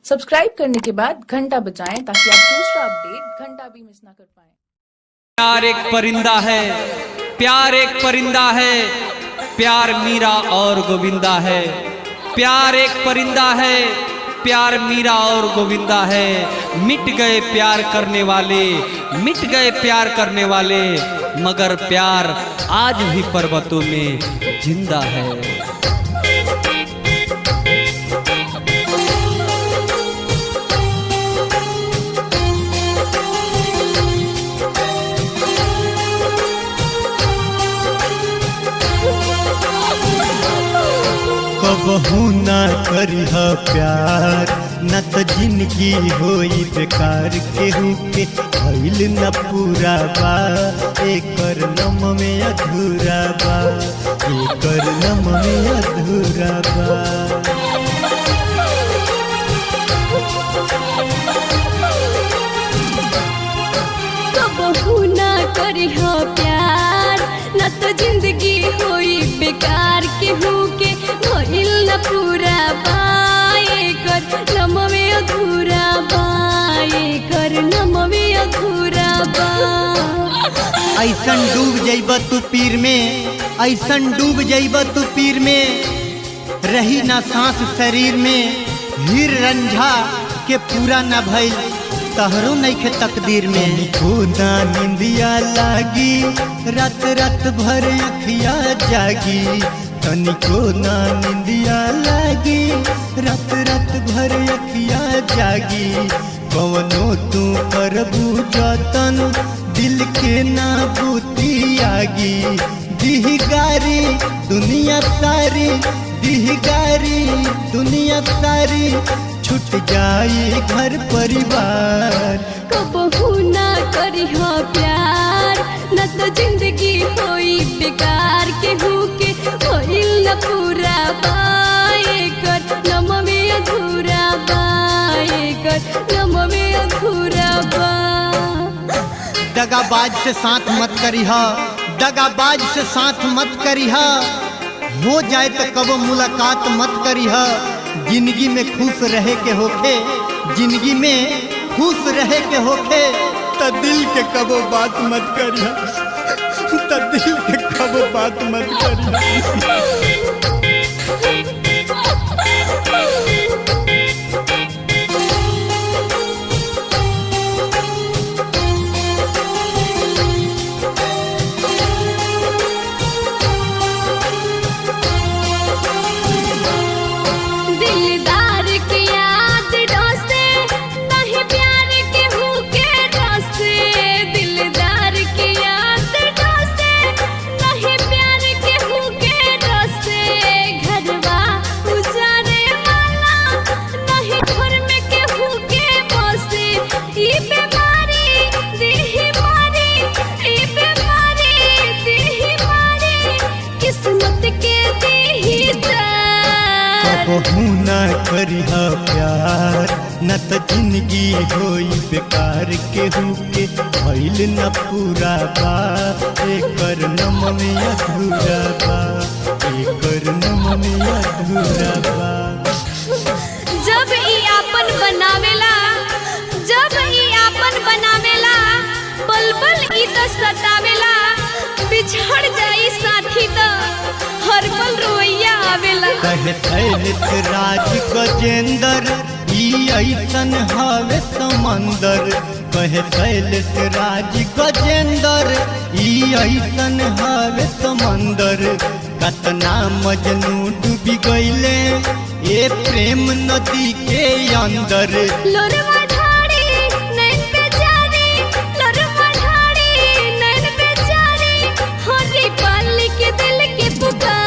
Subscribe करने के बाद घंटा बजाएं ताकि आप दूसरा अपडेट घंटा भी मिस ना कर पाएं। प्यार एक परिंदा है, प्यार एक परिंदा है, प्यार मीरा और गोविंदा है। प्यार एक परिंदा है, प्यार मीरा और गोविंदा है। मिट गए प्यार करने वाले, मिट गए प्यार करने वाले, मगर प्यार आज भी पर्वतों में जिंदा है। कबहू ना करिह प्यार न त जिंदगी होई बेकार। केहू के भइल न पूरा बा, एकर नम में अधूरा बा, एकर नम में अधूरा बा। कबहू ना करिह प्यार न त जिंदगी होई बेकार। केहू के भइल न पूरा बा, एकर नम में अधूरा बा, एकर नम में अधूरा बा। ऐसन डूब जइब तू पीर में, ऐसन डूब जइब तू पीर में, रही ना सांस शरीर में। हीर रंझा के पूरा न भइल तहरो नइखे तकदीर में। खुदा निंदिया लागी, रात रात भर अखिया जागी। तनिको ना निंदिया लागी, रात रात भर अखिया जागी। कवनो तू करबू जतन, दिल के ना बूती आगी। दिहगारी दुनिया सारी, दिहगारी दुनिया सारी, छूट जाए घर परिवार। कबहू ना करिह प्यार न तो जिंदगी होई बेकार। केहू के भइल न पूरा बा, एकर नम में अधूरा बा, एकर नम में अधूरा बा। दगाबाज से साथ मत करिह, दगाबाज से साथ मत करिह। हो जाए तो कबो मुलाकात मत करिह। जिंदगी में खुश रहे के होखे, जिंदगी में खुश रहे के होखे, त दिल के कबो बात मत करिह, त दिल के कबो बात मत करिह। कबहू ना करिह प्यार न त जिंदगी होई बेकार। केहू के भइल न पूरा बा, एकर नम में अधूरा बा, एकर नम में अधूरा बा। जब ई आपन बनावेला, जब ई आपन बनावेला, बलबल ई त सतावेला। बिछड़ जाई साथी त हर पल रोइया आवेला। कहे शैलेश राज गजेंद्र ई ऐसन हवे समंदर। कहे शैलेश राज गजेंद्र ई ऐसन हवे समंदर। कतना मजनू डूबी गईले ए प्रेम नदी के अंदर। लोरवा ढाड़ी नैन पे जारी, लोरवा ढाड़ी नैन पे जारी, हरी पाली के दिल के पुकार।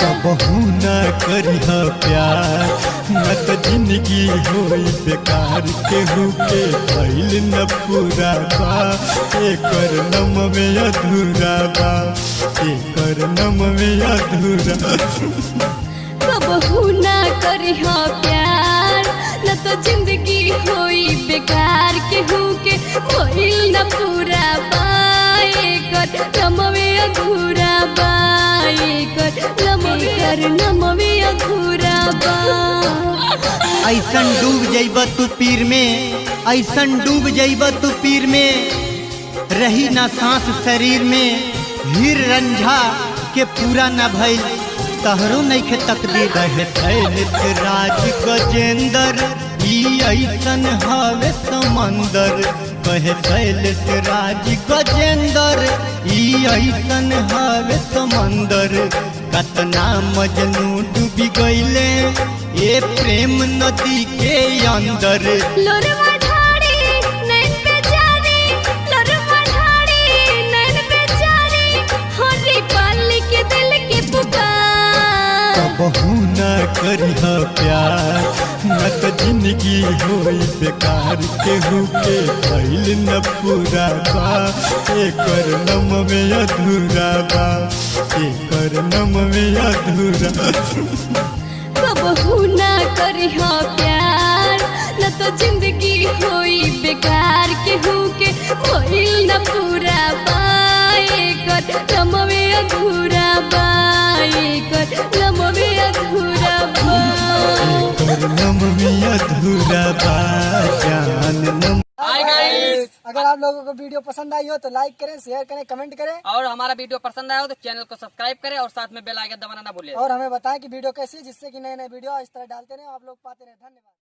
कबहू ना करिह प्यार न त जिंदगी होई बेकार। केहू के भइल न पूरा बा, एकर नम में अधूरा बा, एकर नम में अधूरा। कबहू ना करिह प्यार न तो जिंदगी होई बेकार। केहू के भइल न पूरा बा, एकर नम में अधूरा बा, एकर नम में अधूरा बा। ऐसन डूब जइब तू पीर में, ऐसन डूब जइब तू पीर में, रही ना सांस शरीर में, हीर रंझा के पूरा न भइल तहरो नइखे तकदीर। रहे शैलेश राज गजेंद्र ई ऐसन हवे समंदर, कहे शैलेश राज गजेंद्र ई ऐसन हवे समंदर। कतना मजनू डूबी गईले ए प्रेम नदी के अंदर। लोरवा ढाड़ी नैन बेचारी, लोरवा ढाड़ी नैन बेचारी, होरी पाली के दिल के पुकार। कबहू न करिह प्यार न तो जिंदगी होई बेकार, केहू के भइल न पूरा बा, एकर नम में अधूरा बा, एकर नम में अधूरा। कबहू ना करिह प्यार न तो जिंदगी होई बेकार, केहू के भइल न पूरा बा, एकर नम में अधूरा बा, एकर नम में अधूरा बा, एकर नम में अधूरा बा, जान नम। हाय गाइस, अगर आप लोगों को वीडियो पसंद आई हो तो लाइक करें, शेयर करें, कमेंट करें और हमारा वीडियो पसंद आया हो तो चैनल को सब्सक्राइब करें और साथ में बेल आइकन दबाना ना भूलिए। और हमें बताएं कि वीडियो कैसी है, जिससे कि नए नए वीडियो इस तरह डालते रहे आप लोग पाते रहे। धन्यवाद।